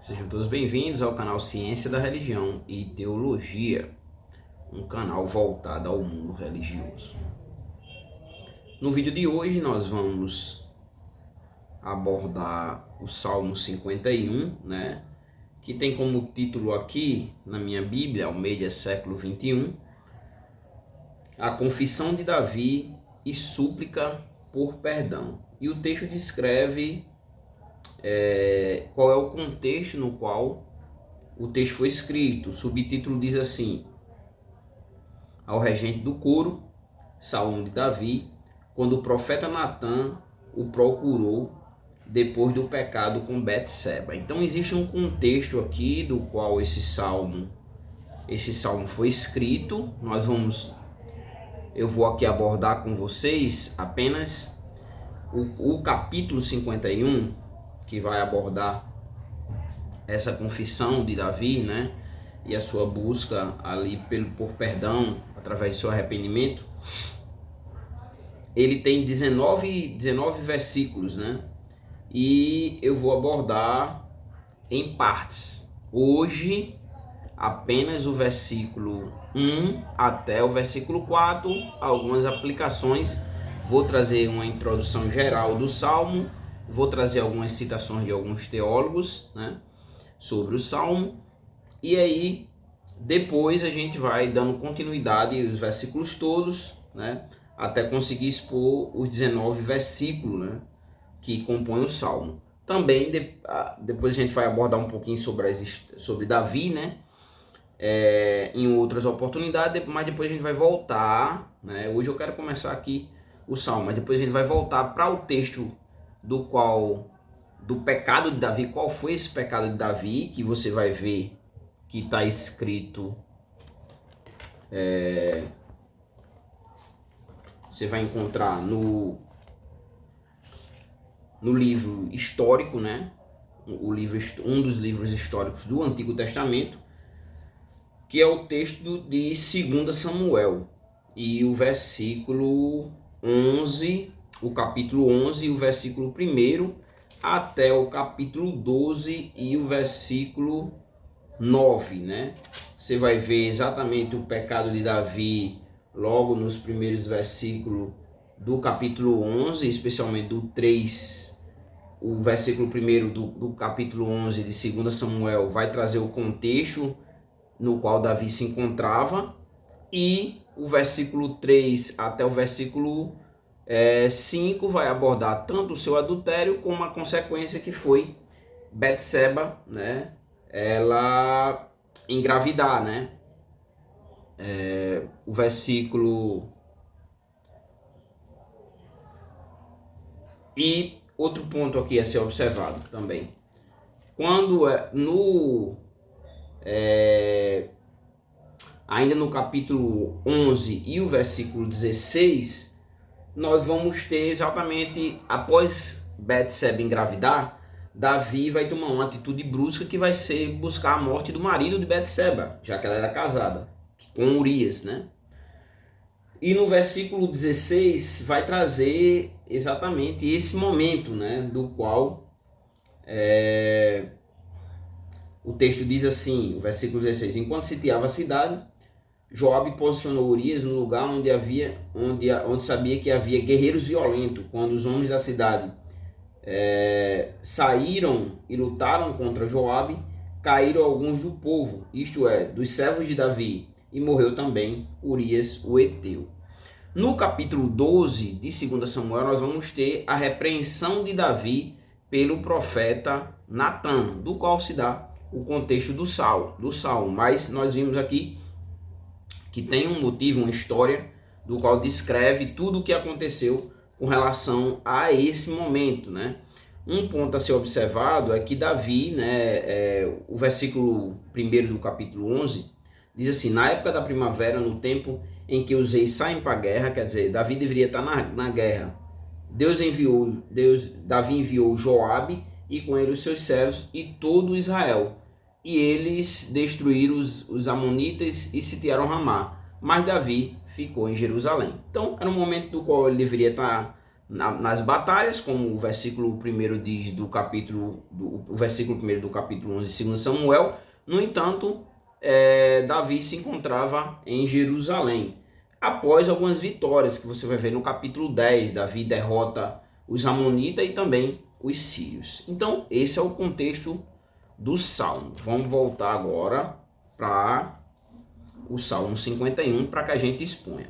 Sejam todos bem-vindos ao canal Ciência da Religião e Teologia, um canal voltado ao mundo religioso. No vídeo de hoje nós vamos abordar o Salmo 51, que tem como título aqui na minha Bíblia, Almeida século 21, a confissão de Davi e súplica por perdão. E o texto descreve qual é o contexto no qual o texto foi escrito. O subtítulo diz assim: ao regente do coro, Salmo de Davi, quando o profeta Natã o procurou depois do pecado com Betseba. Então existe um contexto aqui do qual esse salmo foi escrito. Eu vou aqui abordar com vocês apenas o capítulo 51, que vai abordar essa confissão de Davi, e a sua busca ali por perdão através do seu arrependimento. Ele tem 19 versículos, e eu vou abordar em partes. Hoje, apenas o versículo 1 até o versículo 4, algumas aplicações. Vou trazer uma introdução geral do Salmo, vou trazer algumas citações de alguns teólogos, sobre o Salmo, e aí depois a gente vai dando continuidade aos versículos todos, até conseguir expor os 19 versículos, que compõem o Salmo. Também depois a gente vai abordar um pouquinho sobre Davi, em outras oportunidades, mas depois a gente vai voltar, hoje eu quero começar aqui o Salmo, mas depois a gente vai voltar para o texto do pecado de Davi. Qual foi esse pecado de Davi, que você vai ver que está escrito, você vai encontrar no livro histórico, um dos livros históricos do Antigo Testamento, que é o texto de 2 Samuel, e o versículo 11, o capítulo 11 e o versículo 1 até o capítulo 12 e o versículo 9, Você vai ver exatamente o pecado de Davi logo nos primeiros versículos do capítulo 11, especialmente do 3, o versículo 1 do capítulo 11 de 2 Samuel vai trazer o contexto no qual Davi se encontrava, e o versículo 3 até o versículo 5 vai abordar tanto o seu adultério como a consequência que foi Betseba, ela engravidar, o versículo. E outro ponto aqui a ser observado também, quando ainda no capítulo 11 e o versículo 16, nós vamos ter exatamente, após Betseba engravidar, Davi vai tomar uma atitude brusca que vai ser buscar a morte do marido de Betseba, já que ela era casada com Urias, E no versículo 16 vai trazer exatamente esse momento, do qual o texto diz assim, o versículo 16: enquanto sitiava a cidade, Joabe posicionou Urias no lugar onde sabia que havia guerreiros violentos. Quando os homens da cidade saíram e lutaram contra Joabe, caíram alguns do povo, isto é, dos servos de Davi, e morreu também Urias o Heteu. No capítulo 12 de 2 Samuel, nós vamos ter a repreensão de Davi pelo profeta Natã, do qual se dá o contexto do salmo. Mas nós vimos aqui que tem um motivo, uma história, do qual descreve tudo o que aconteceu com relação a esse momento, Um ponto a ser observado é que Davi, o versículo 1 do capítulo 11, diz assim: na época da primavera, no tempo em que os reis saem para a guerra, quer dizer, Davi deveria estar na guerra, Davi enviou Joabe e com ele os seus servos e todo Israel, e eles destruíram os amonitas e sitiaram Ramá, mas Davi ficou em Jerusalém. Então era um momento do qual ele deveria estar nas batalhas, como o versículo 1 diz o versículo 1 do capítulo 11 de 2 Samuel. No entanto, Davi se encontrava em Jerusalém. Após algumas vitórias que você vai ver no capítulo 10, Davi derrota os amonitas e também os sírios. Então, esse é o contexto do Salmo. Vamos voltar agora para o Salmo 51 para que a gente exponha.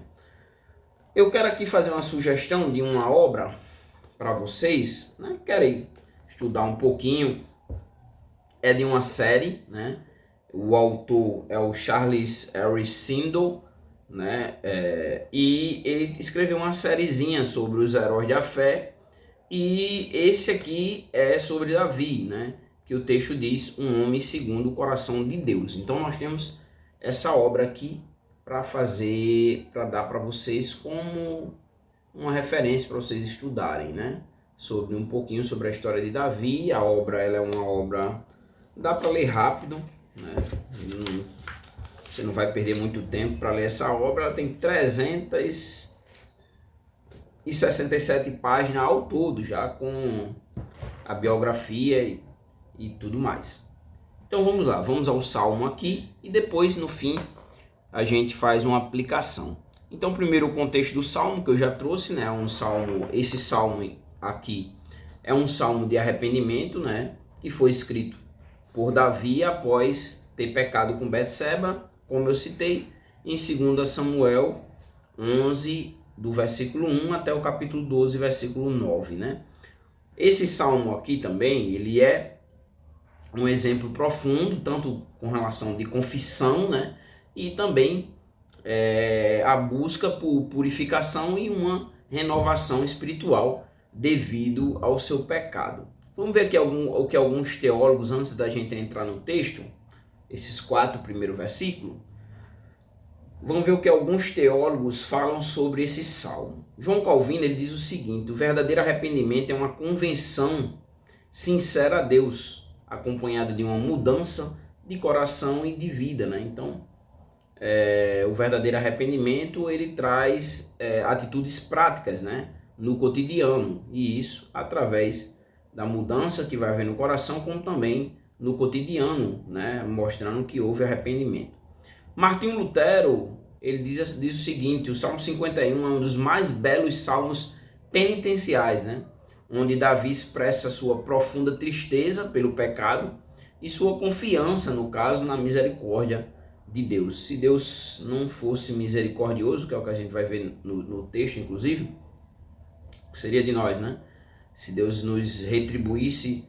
Eu quero aqui fazer uma sugestão de uma obra para vocês, né? Querem estudar um pouquinho. É de uma série, né? O autor é o Charles Harris Sindel, né? E ele escreveu uma sériezinha sobre os heróis da fé. E esse aqui é sobre Davi, né? Que o texto diz, um homem segundo o coração de Deus. Então nós temos essa obra aqui para dar para vocês como uma referência para vocês estudarem, né? Sobre um pouquinho sobre a história de Davi. A obra, ela é uma obra, dá para ler rápido, né? Você não vai perder muito tempo para ler essa obra. Ela tem 367 páginas ao todo, já com a biografia e tudo mais. Então vamos lá, vamos ao Salmo aqui e depois no fim a gente faz uma aplicação. Então primeiro o contexto do Salmo que eu já trouxe, né? Esse Salmo aqui é um Salmo de arrependimento, né? Que foi escrito por Davi após ter pecado com Betseba, como eu citei, em 2 Samuel 11, do versículo 1 até o capítulo 12, versículo 9, né? Esse Salmo aqui também, ele é um exemplo profundo, tanto com relação de confissão, né? E também a busca por purificação e uma renovação espiritual devido ao seu pecado. Vamos ver aqui o que alguns teólogos, antes da gente entrar no texto, esses 4 primeiros versículos, vamos ver o que alguns teólogos falam sobre esse salmo. João Calvino ele diz o seguinte: o verdadeiro arrependimento é uma convenção sincera a Deus, acompanhada de uma mudança de coração e de vida, né? Então, o verdadeiro arrependimento ele traz atitudes práticas, né? No cotidiano, e isso através da mudança que vai haver no coração, como também no cotidiano, né? Mostrando que houve arrependimento. Martinho Lutero ele diz o seguinte: o Salmo 51 é um dos mais belos salmos penitenciais, né? Onde Davi expressa sua profunda tristeza pelo pecado e sua confiança, no caso, na misericórdia de Deus. Se Deus não fosse misericordioso, que é o que a gente vai ver no texto, inclusive, que seria de nós, né? Se Deus nos retribuísse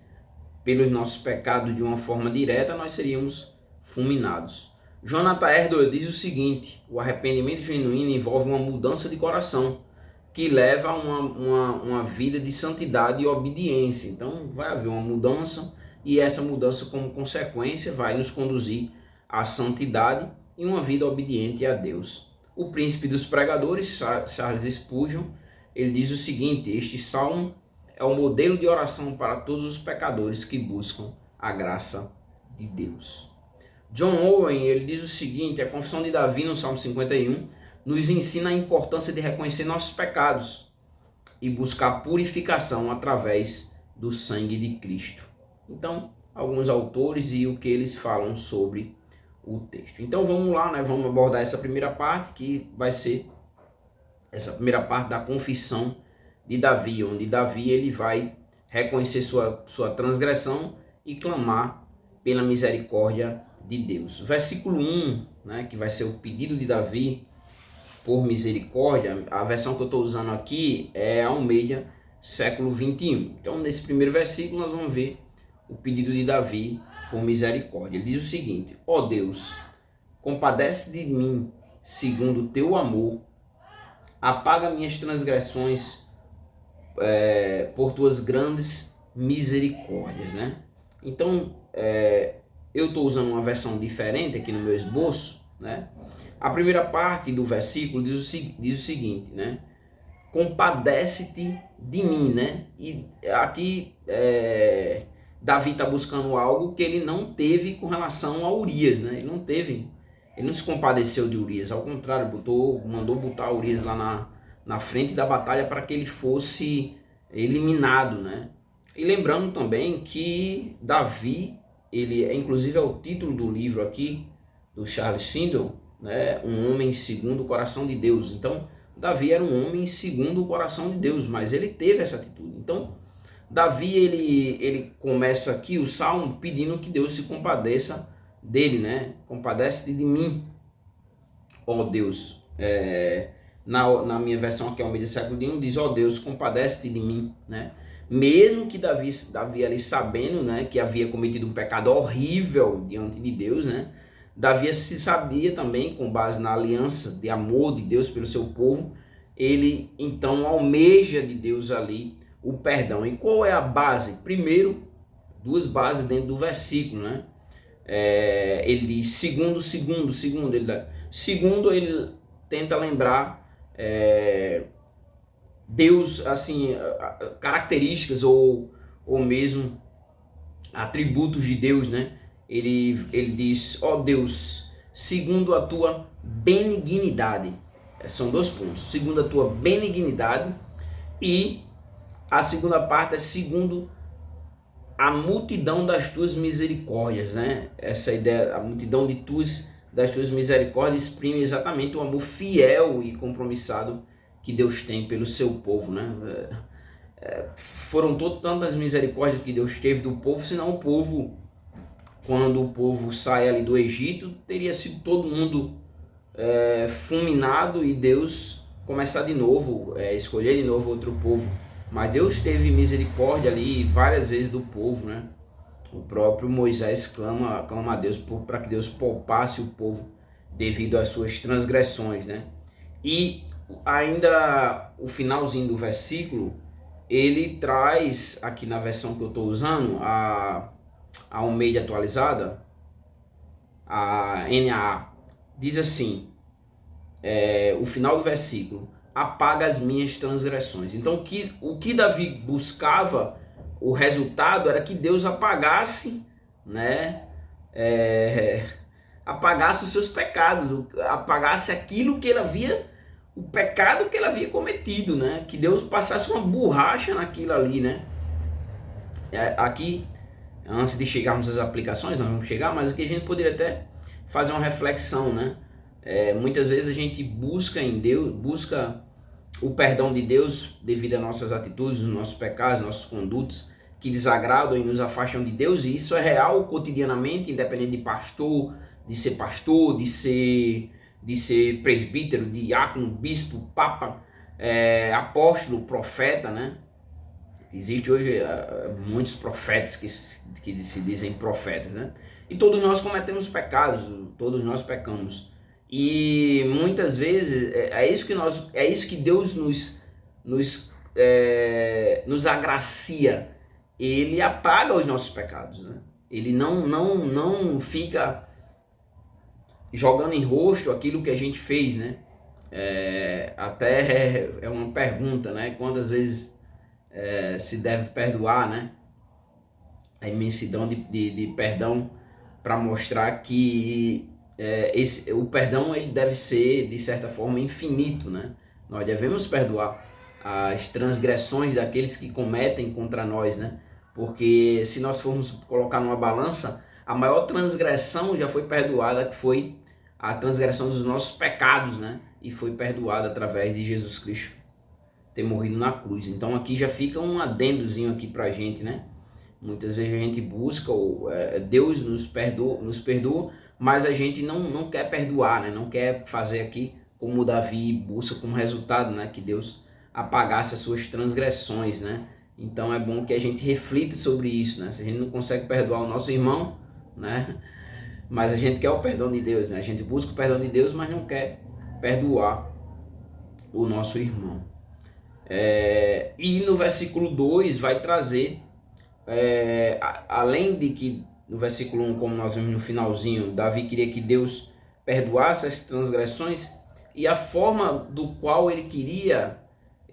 pelos nossos pecados de uma forma direta, nós seríamos fulminados. Jonathan Edwards diz o seguinte: o arrependimento genuíno envolve uma mudança de coração que leva a uma vida de santidade e obediência. Então vai haver uma mudança e essa mudança como consequência vai nos conduzir à santidade e uma vida obediente a Deus. O príncipe dos pregadores, Charles Spurgeon, ele diz o seguinte: este salmo é o modelo de oração para todos os pecadores que buscam a graça de Deus. John Owen ele diz o seguinte: a confissão de Davi no Salmo 51 nos ensina a importância de reconhecer nossos pecados e buscar purificação através do sangue de Cristo. Então, alguns autores e o que eles falam sobre o texto. Então vamos lá, né? Vamos abordar essa primeira parte, que vai ser essa primeira parte da confissão de Davi, onde Davi ele vai reconhecer sua transgressão e clamar pela misericórdia de Deus. Versículo 1, né, que vai ser o pedido de Davi por misericórdia, a versão que eu estou usando aqui é a Almeida, século 21. Então, nesse primeiro versículo, nós vamos ver o pedido de Davi por misericórdia. Ele diz o seguinte: ó Deus, compadece de mim segundo o teu amor, apaga minhas transgressões por tuas grandes misericórdias, né? Então, eu estou usando uma versão diferente aqui no meu esboço, né? A primeira parte do versículo diz o seguinte, né? Compadece-te de mim, né? E aqui Davi está buscando algo que ele não teve com relação a Urias, né? Ele não se compadeceu de Urias, ao contrário, mandou botar Urias lá na frente da batalha para que ele fosse eliminado, né? E lembrando também que Davi, ele inclusive é o título do livro aqui do Charles Swindoll, né? Um homem segundo o coração de Deus. Então Davi era um homem segundo o coração de Deus, mas ele teve essa atitude. Então Davi ele começa aqui o salmo pedindo que Deus se compadeça dele, né? Compadece-te de mim, ó Deus. Na minha versão aqui, Almeida século XXI, diz, ó Deus, compadece-te de mim, né? Mesmo que Davi ali sabendo, né, que havia cometido um pecado horrível diante de Deus, né? Davi se sabia também, com base na aliança de amor de Deus pelo seu povo, ele então almeja de Deus ali o perdão. E qual é a base? Primeiro, duas bases dentro do versículo, né? Ele diz segundo, ele tenta lembrar Deus, assim, características ou mesmo atributos de Deus, né? Ele diz, ó Deus, segundo a tua benignidade. São dois pontos, segundo a tua benignidade, e a segunda parte é segundo a multidão das tuas misericórdias, né? Essa ideia, a multidão das tuas misericórdias exprime exatamente o amor fiel e compromissado que Deus tem pelo seu povo, né? Foram tantas misericórdias que Deus teve do povo, senão o povo, quando o povo sai ali do Egito, teria sido todo mundo fulminado e Deus começar de novo, escolher de novo outro povo. Mas Deus teve misericórdia ali várias vezes do povo, né? O próprio Moisés clama a Deus para que Deus poupasse o povo devido às suas transgressões, né? E ainda o finalzinho do versículo, ele traz, aqui na versão que eu estou usando, a Almeida atualizada, a NAA, diz assim, o final do versículo, apaga as minhas transgressões. Então o que Davi buscava, o resultado era que Deus apagasse, né? Apagasse os seus pecados, apagasse aquilo que ele havia, o pecado que ele havia cometido, né? Que Deus passasse uma borracha naquilo ali, né? Aqui, antes de chegarmos às aplicações, nós vamos chegar, mas aqui a gente poderia até fazer uma reflexão, né? Muitas vezes a gente busca em Deus, busca o perdão de Deus devido às nossas atitudes, os nossos pecados, nossas condutas que desagradam e nos afastam de Deus, e isso é real cotidianamente, independente de pastor, de ser presbítero, diácono, bispo, papa, apóstolo, profeta, né? Existe hoje muitos profetas que se dizem profetas, né? E todos nós cometemos pecados, todos nós pecamos. E muitas vezes é isso que Deus nos agracia. Ele apaga os nossos pecados, né? Ele não fica jogando em rosto aquilo que a gente fez, né? Até é uma pergunta, né? Quantas vezes se deve perdoar, né? A imensidão de perdão, para mostrar que o perdão ele deve ser, de certa forma, infinito, né? Nós devemos perdoar as transgressões daqueles que cometem contra nós, né? Porque se nós formos colocar numa balança, a maior transgressão já foi perdoada, que foi a transgressão dos nossos pecados, né? E foi perdoada através de Jesus Cristo ter morrido na cruz. Então aqui já fica um adendozinho aqui pra gente, né? Muitas vezes a gente busca, Deus nos perdoa, mas a gente não quer perdoar, né? Não quer fazer aqui como Davi busca como resultado, né? Que Deus apagasse as suas transgressões, né? Então é bom que a gente reflita sobre isso, né? Se a gente não consegue perdoar o nosso irmão, né? Mas a gente quer o perdão de Deus, né? A gente busca o perdão de Deus, mas não quer perdoar o nosso irmão. E no versículo 2 vai trazer, além de que no versículo 1, como nós vimos no finalzinho, Davi queria que Deus perdoasse as transgressões, e a forma do qual ele queria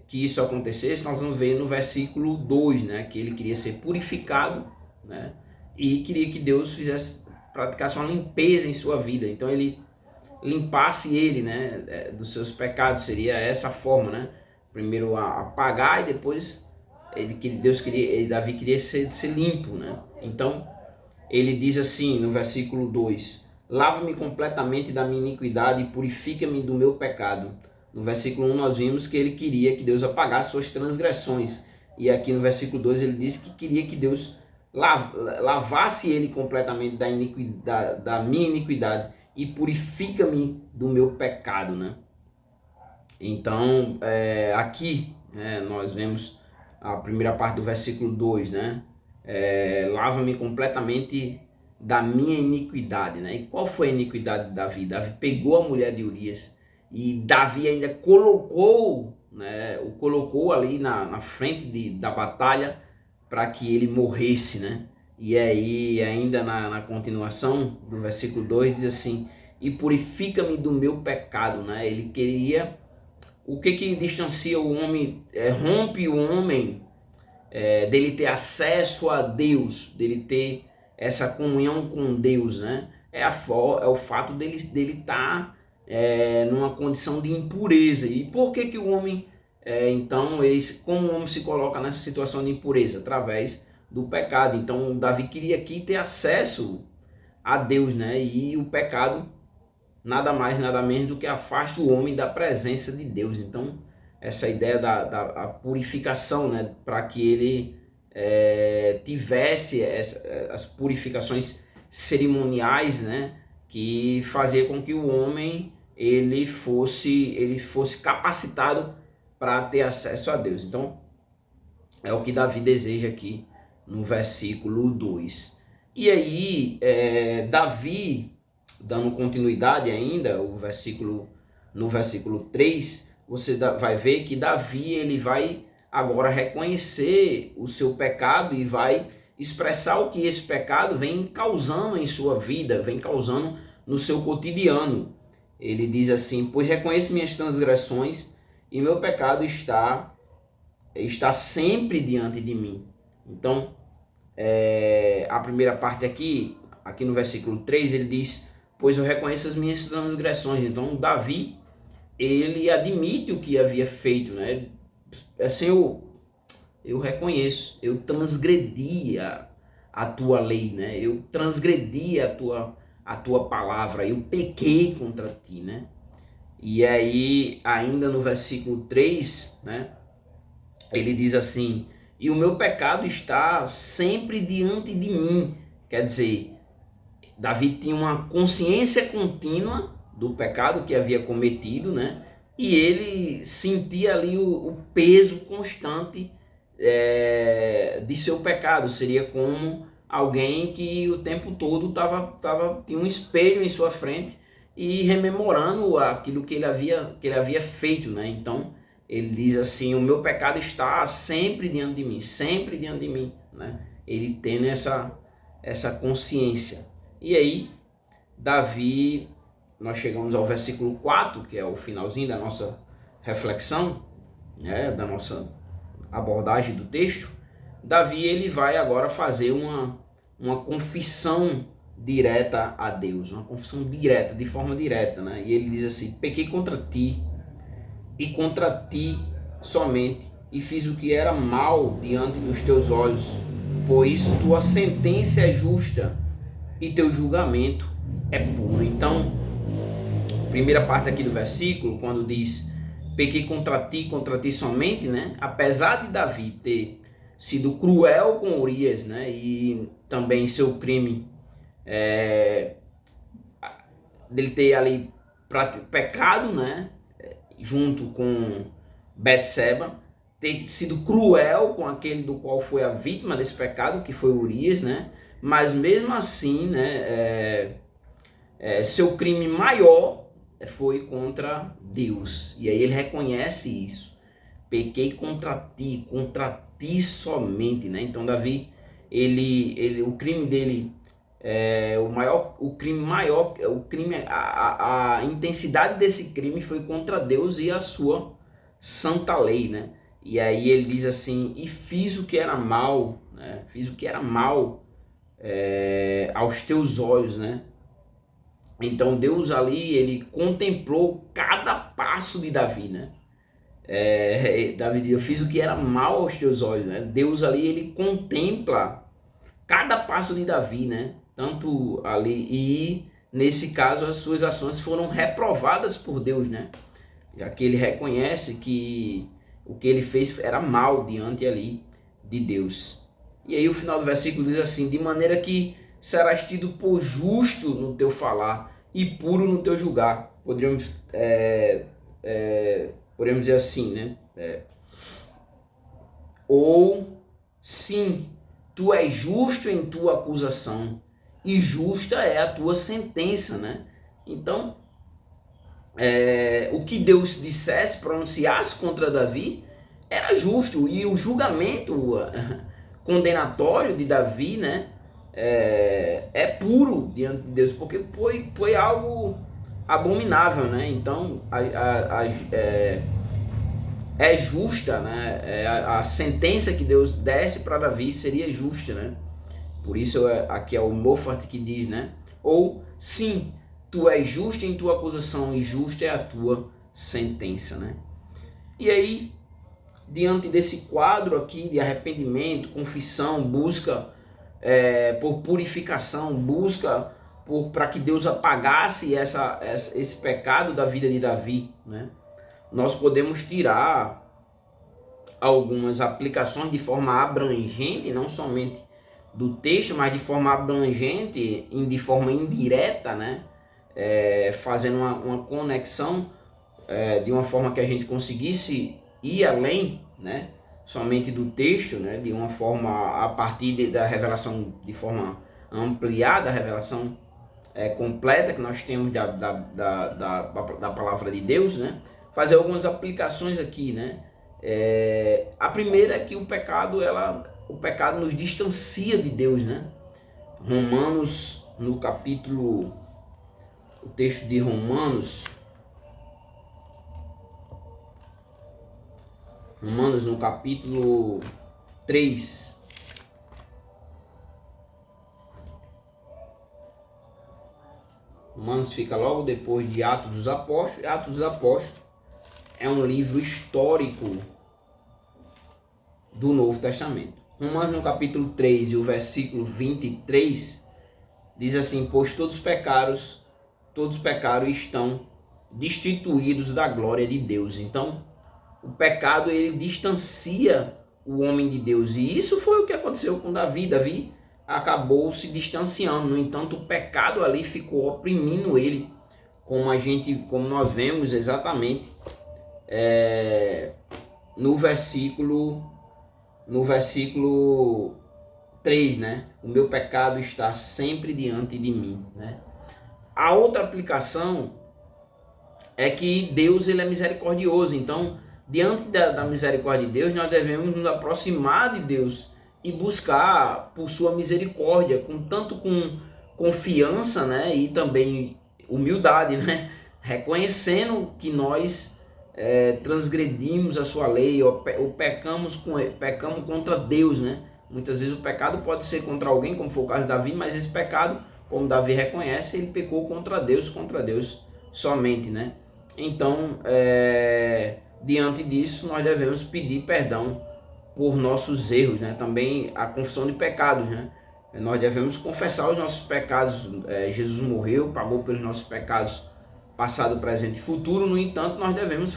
que isso acontecesse, nós vamos ver no versículo 2, né? Que ele queria ser purificado, né? E queria que Deus praticasse uma limpeza em sua vida. Então ele limpasse ele, né? Dos seus pecados, seria essa forma, né? primeiro a pagar e depois Davi queria ser limpo, né? Então ele diz assim no versículo 2: lava-me completamente da minha iniquidade e purifica-me do meu pecado. No versículo 1 nós vimos que ele queria que Deus apagasse suas transgressões. E aqui no versículo 2 ele diz que queria que Deus lavasse ele completamente da minha iniquidade e purifica-me do meu pecado, né? Então, aqui, né, nós vemos a primeira parte do versículo 2, né? Lava-me completamente da minha iniquidade, né? E qual foi a iniquidade de Davi? Davi pegou a mulher de Urias e Davi ainda colocou, né? O colocou ali na frente da batalha para que ele morresse, né? E aí, ainda na continuação do versículo 2 diz assim: e purifica-me do meu pecado, né? Ele queria. O que distancia o homem, rompe o homem dele ter acesso a Deus, dele ter essa comunhão com Deus, né? É o fato dele estar numa condição de impureza. E por que o homem, então, como o homem se coloca nessa situação de impureza? Através do pecado. Então, Davi queria aqui ter acesso a Deus, né? E o pecado nada mais, nada menos do que afasta o homem da presença de Deus. Então, essa ideia da purificação, né, para que ele tivesse as purificações cerimoniais, né, que fazia com que o homem ele fosse capacitado para ter acesso a Deus. Então, é o que Davi deseja aqui no versículo 2. E aí, Davi, dando continuidade ainda, no versículo 3, você vai ver que Davi ele vai agora reconhecer o seu pecado e vai expressar o que esse pecado vem causando em sua vida, vem causando no seu cotidiano. Ele diz assim: pois reconheço minhas transgressões e meu pecado está sempre diante de mim. Então, a primeira parte aqui no versículo 3, ele diz: pois eu reconheço as minhas transgressões. Então, Davi, ele admite o que havia feito, né? Assim, eu reconheço, eu transgredi a tua lei, né? Eu transgredi a tua palavra, eu pequei contra ti, né? E aí, ainda no versículo 3, né? Ele diz assim: e o meu pecado está sempre diante de mim. Quer dizer, Davi tinha uma consciência contínua do pecado que havia cometido, né? E ele sentia ali o peso constante de seu pecado. Seria como alguém que o tempo todo tinha um espelho em sua frente e rememorando aquilo que ele havia feito, né? Então ele diz assim: o meu pecado está sempre diante de mim, né? Ele tendo essa consciência. E aí, Davi, nós chegamos ao versículo 4, que é o finalzinho da nossa reflexão, né, da nossa abordagem do texto. Davi ele vai agora fazer uma confissão direta a Deus, uma confissão direta, de forma direta, né? E ele diz assim: pequei contra ti, e contra ti somente, e fiz o que era mal diante dos teus olhos, pois tua sentença é justa e teu julgamento é puro. Então, primeira parte aqui do versículo, quando diz pequei contra ti somente, né? Apesar de Davi ter sido cruel com Urias, né? E também seu crime dele ter ali pecado, né? Junto com Betseba, ter sido cruel com aquele do qual foi a vítima desse pecado, que foi Urias, né? Mas mesmo assim, né, seu crime maior foi contra Deus. E aí ele reconhece isso. Pequei contra ti somente, né? Então Davi, o crime dele, a intensidade desse crime foi contra Deus e a sua santa lei, né? E aí ele diz assim: e fiz o que era mal, né? Fiz o que era mal aos teus olhos, né? Então Deus ali, ele contemplou cada passo de Davi, né? Davi diz, eu fiz o que era mal aos teus olhos, né? Deus ali, ele contempla cada passo de Davi, né? Tanto ali, e nesse caso as suas ações foram reprovadas por Deus, né? Já que ele reconhece que o que ele fez era mal diante ali de Deus. E aí o final do versículo diz assim, de maneira que serás tido por justo no teu falar e puro no teu julgar. Podemos dizer assim, né? Ou, sim, tu és justo em tua acusação e justa é a tua sentença, né? Então, o que Deus dissesse, pronunciasse contra Davi, era justo. E o julgamento condenatório de Davi, né? É puro diante de Deus, porque foi algo abominável, né? Então, é justa, né? A sentença que Deus desse para Davi seria justa, né? Por isso aqui é o Moffat que diz, né? Ou, sim, tu és justo em tua acusação e justa é a tua sentença, né? E aí, diante desse quadro aqui de arrependimento, confissão, busca por purificação, busca para que Deus apagasse esse pecado da vida de Davi, né? Nós podemos tirar algumas aplicações de forma abrangente, não somente do texto, mas de forma abrangente, de forma indireta, né? Fazendo uma conexão de uma forma que a gente conseguisse ir além, né? Somente do texto, né? De uma forma a partir da revelação, de forma ampliada, a revelação completa que nós temos da palavra de Deus, né? Fazer algumas aplicações aqui, né? A primeira é que o pecado nos distancia de Deus, né? Romanos, no capítulo, o texto de Romanos no capítulo 3, Romanos fica logo depois de Atos dos Apóstolos. Atos dos Apóstolos é um livro histórico do Novo Testamento. Romanos no capítulo 3 e o versículo 23 diz assim, pois todos pecaram e estão destituídos da glória de Deus. Então, o pecado ele distancia o homem de Deus, e isso foi o que aconteceu com Davi. Davi acabou se distanciando, no entanto o pecado ali ficou oprimindo ele, como nós vemos exatamente no versículo 3, né? O meu pecado está sempre diante de mim, né? A outra aplicação é que Deus ele é misericordioso, então diante da misericórdia de Deus nós devemos nos aproximar de Deus e buscar por sua misericórdia, tanto com confiança, né? E também humildade, né? Reconhecendo que nós transgredimos a sua lei, ou pecamos contra Deus, né? Muitas vezes o pecado pode ser contra alguém, como foi o caso de Davi, mas esse pecado, como Davi reconhece, ele pecou contra Deus somente, né? Então, diante disso, nós devemos pedir perdão por nossos erros, né? Também a confissão de pecados, né? Nós devemos confessar os nossos pecados. Jesus morreu, pagou pelos nossos pecados passado, presente e futuro. No entanto, nós devemos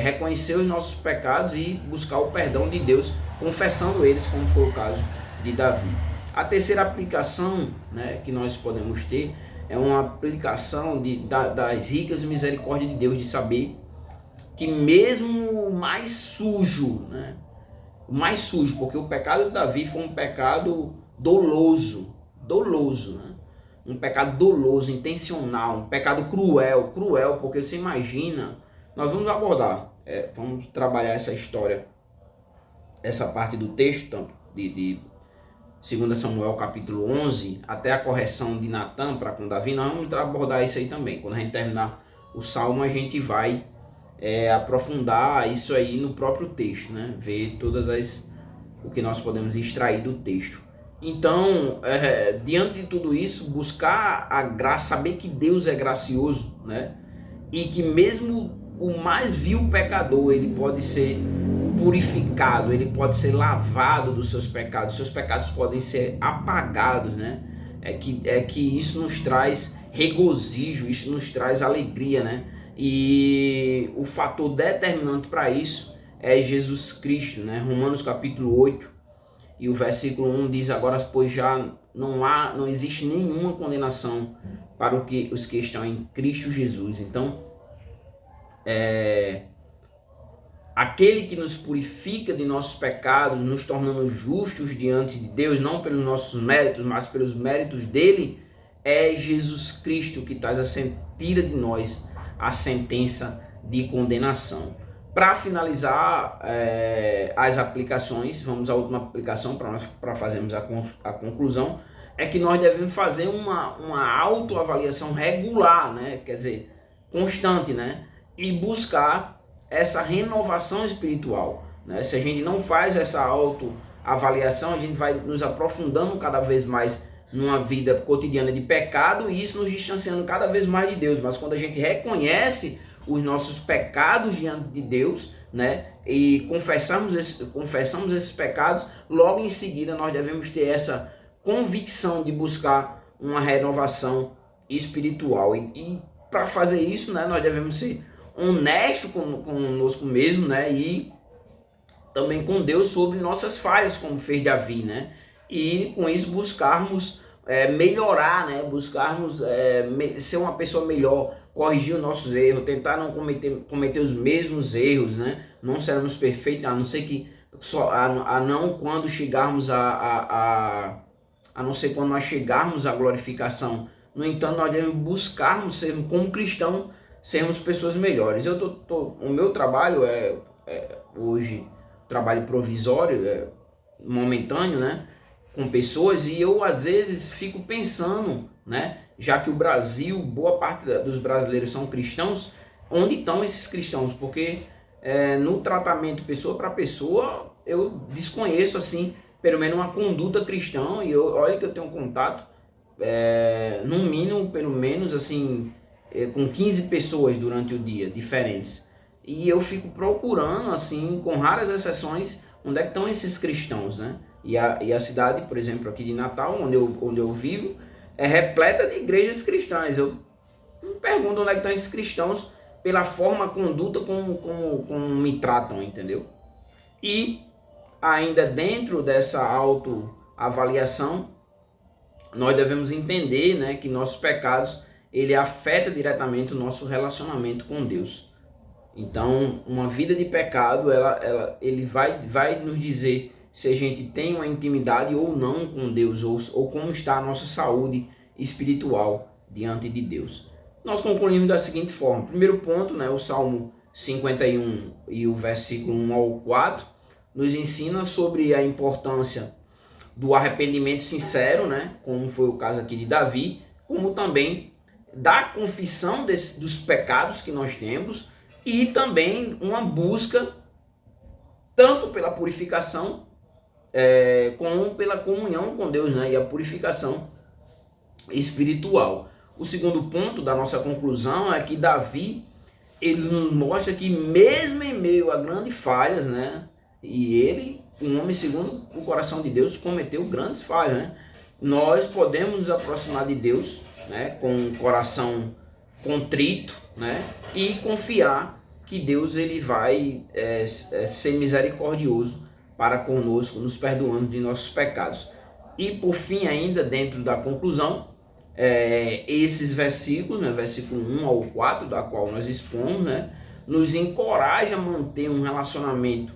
reconhecer os nossos pecados e buscar o perdão de Deus, confessando eles, como foi o caso de Davi. A terceira aplicação, né, que nós podemos ter é uma aplicação das ricas misericórdias de Deus, de saber que mesmo o mais sujo, né, porque o pecado de Davi foi um pecado doloso, né? Um pecado doloso, intencional, um pecado cruel, porque você imagina, nós vamos abordar, vamos trabalhar essa história, essa parte do texto de 2 Samuel capítulo 11, até a correção de Natan para com Davi. Nós vamos abordar isso aí também. Quando a gente terminar o Salmo, a gente vai aprofundar isso aí no próprio texto, né? Ver o que nós podemos extrair do texto. Então, diante de tudo isso, buscar a graça, saber que Deus é gracioso, né? E que mesmo o mais vil pecador, ele pode ser purificado, ele pode ser lavado dos seus pecados podem ser apagados, né? É que isso nos traz regozijo, isso nos traz alegria, né? E o fator determinante para isso é Jesus Cristo, né? Romanos capítulo 8 e o versículo 1 diz: agora, pois já não existe nenhuma condenação para os que estão em Cristo Jesus. Então, aquele que nos purifica de nossos pecados, nos tornando justos diante de Deus, não pelos nossos méritos, mas pelos méritos dele, é Jesus Cristo, que tira de nós a sentença de condenação. Para finalizar as aplicações, vamos à última aplicação para fazermos a conclusão, é que nós devemos fazer uma autoavaliação regular, né? Quer dizer, constante, né? E buscar essa renovação espiritual, né? Se a gente não faz essa autoavaliação, a gente vai nos aprofundando cada vez mais numa vida cotidiana de pecado e isso nos distanciando cada vez mais de Deus. Mas quando a gente reconhece os nossos pecados diante de Deus, né, e confessamos esses pecados, logo em seguida nós devemos ter essa convicção de buscar uma renovação espiritual. E para fazer isso, né, nós devemos ser honestos conosco mesmo, né, e também com Deus sobre nossas falhas, como fez Davi, né, e com isso buscarmos melhorar, né, buscarmos ser uma pessoa melhor, corrigir os nossos erros, tentar não cometer os mesmos erros, né, não sermos perfeitos, a não ser que não quando chegarmos a não ser quando nós chegarmos à glorificação. No entanto, nós devemos buscarmos ser, como cristão, sermos pessoas melhores. O meu trabalho hoje trabalho provisório, momentâneo, né, com pessoas, e eu às vezes fico pensando, né, já que o Brasil, boa parte dos brasileiros são cristãos, onde estão esses cristãos? Porque no tratamento pessoa para pessoa eu desconheço assim pelo menos uma conduta cristã, e olha que eu tenho contato no mínimo, pelo menos assim, com 15 pessoas durante o dia, diferentes. E eu fico procurando, assim, com raras exceções, onde é que estão esses cristãos, né? E a cidade, por exemplo, aqui de Natal, onde eu vivo, é repleta de igrejas cristãs. Eu me pergunto onde é que estão esses cristãos pela forma, conduta como me tratam, entendeu? E ainda dentro dessa autoavaliação, nós devemos entender, né, que nossos pecados, ele afeta diretamente o nosso relacionamento com Deus. Então, uma vida de pecado, ele vai nos dizer se a gente tem uma intimidade ou não com Deus, ou como está a nossa saúde espiritual diante de Deus. Nós concluímos da seguinte forma. Primeiro ponto, né, o Salmo 51 e o versículo 1 ao 4, nos ensina sobre a importância do arrependimento sincero, né, como foi o caso aqui de Davi, como também da confissão dos pecados que nós temos, e também uma busca tanto pela purificação como pela comunhão com Deus, né, e a purificação espiritual. O segundo ponto da nossa conclusão é que Davi, ele nos mostra que mesmo em meio a grandes falhas, né, e ele, um homem segundo o coração de Deus, cometeu grandes falhas, né, nós podemos nos aproximar de Deus, né, com um coração contrito, né, e confiar que Deus ele vai ser misericordioso para conosco, nos perdoando de nossos pecados. E por fim, ainda dentro da conclusão, esses versículos, né, versículo 1 ao 4, da qual nós expomos, né, nos encoraja a manter um relacionamento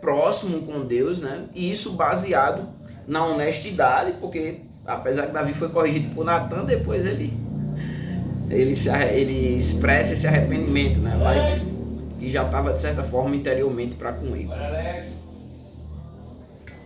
próximo com Deus, né, e isso baseado na honestidade, porque apesar que Davi foi corrigido por Natan, depois ele expressa esse arrependimento, né, mas que já estava de certa forma interiormente para com ele.